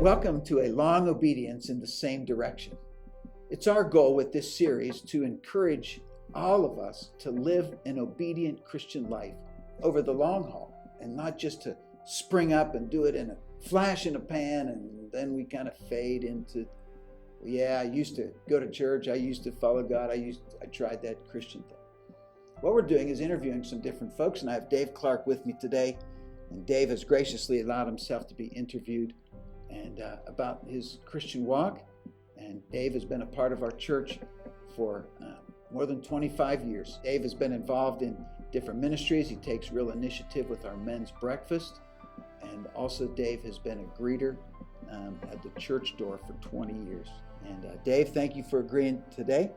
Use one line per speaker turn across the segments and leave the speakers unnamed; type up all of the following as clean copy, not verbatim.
Welcome to a long obedience in the same direction. It's our goal with this series to encourage all of us to live an obedient Christian life over the long haul, and not just to spring up and do it in a flash in a pan and then we kind of fade into, yeah, I used to go to church, I used to follow God, I tried that Christian thing. What we're doing is interviewing some different folks, and I have Dave Clark with me today, and Dave has graciously allowed himself to be interviewed and about his Christian walk. And Dave has been a part of our church for more than 25 years. Dave has been involved in different ministries. He takes real initiative with our men's breakfast. And also Dave has been a greeter at the church door for 20 years. And Dave, thank you for agreeing today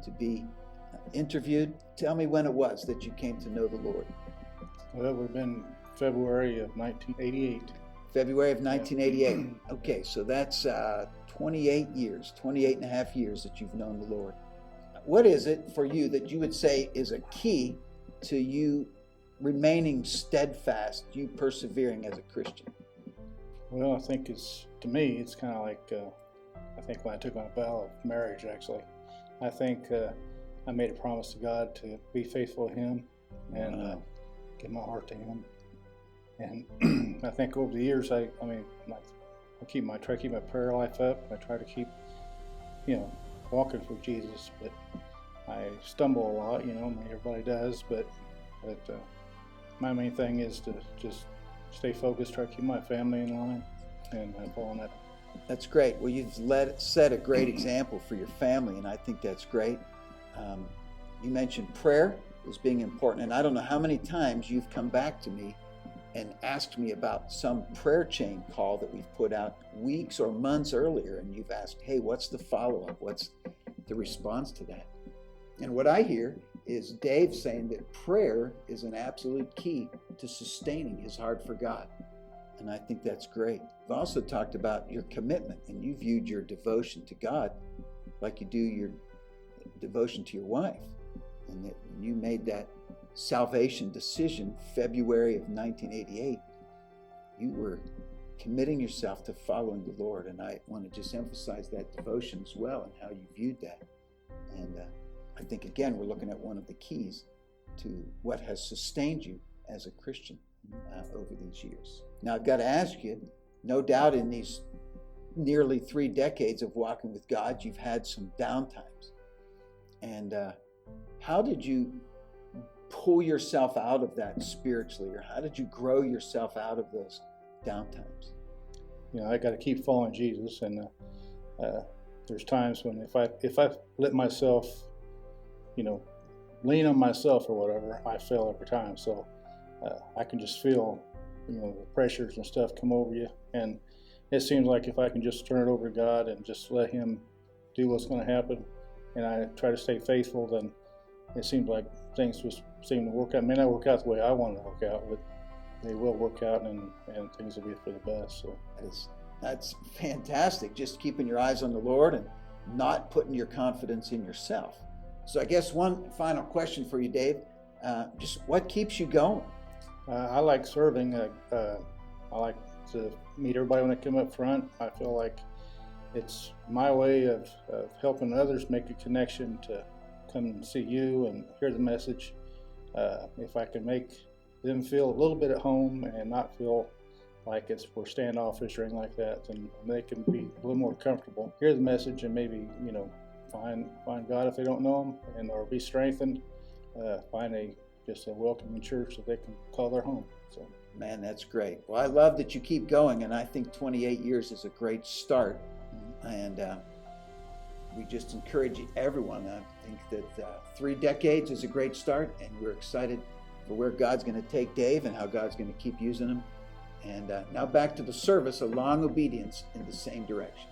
to be interviewed. Tell me when it was that you came to know the Lord.
Well, it would have been February of 1988.
February of 1988. Okay, so that's 28 and a half years that you've known the Lord. What is it for you that you would say is a key to you remaining steadfast, you persevering as a Christian?
Well, I think to me, it's kind of like, I think when I took my vow of marriage, actually, I think I made a promise to God to be faithful to Him and give my heart to Him. And I think over the years, I try to keep my prayer life up. I try to keep, walking for Jesus, but I stumble a lot, everybody does, but my main thing is to just stay focused, try to keep my family in line, and follow on that.
That's great. Well, you've set a great example for your family, and I think that's great. You mentioned prayer as being important, and I don't know how many times you've come back to me and asked me about some prayer chain call that we've put out weeks or months earlier, and you've asked, hey, what's the follow-up? What's the response to that? And what I hear is Dave saying that prayer is an absolute key to sustaining his heart for God. And I think that's great. We've also talked about your commitment, and you viewed your devotion to God like you do your devotion to your wife, and that you made that salvation decision February of 1988. You were committing yourself to following the Lord, and I want to just emphasize that devotion as well and how you viewed that. And I think, again, we're looking at one of the keys to what has sustained you as a Christian over these years. Now, I've got to ask you, no doubt in these nearly 3 decades of walking with God, you've had some downtimes. And how did you pull yourself out of that spiritually, or how did you grow yourself out of those downtimes?
I got to keep following Jesus, and there's times when if I let myself, lean on myself or whatever, I fail every time. So I can just feel, the pressures and stuff come over you, and it seems like if I can just turn it over to God and just let Him do what's going to happen, and I try to stay faithful, then it seems like things just seem to work out. It may not work out the way I want it to work out, but they will work out, and things will be for the best. So
that's fantastic, just keeping your eyes on the Lord and not putting your confidence in yourself. So I guess one final question for you, Dave. Just what keeps you going?
I like serving. I like to meet everybody when they come up front. I feel like it's my way of helping others make a connection to come and see you and hear the message. If I can make them feel a little bit at home and not feel like we're standoffish or anything like that, then they can be a little more comfortable, hear the message, and maybe find God if they don't know Him, or be strengthened. Find just a welcoming church that they can call their home. So,
man, that's great. Well, I love that you keep going, and I think 28 years is a great start. And we just encourage everyone. I think that 3 decades is a great start, and we're excited for where God's going to take Dave and how God's going to keep using him. And now back to the service, a long obedience in the same direction.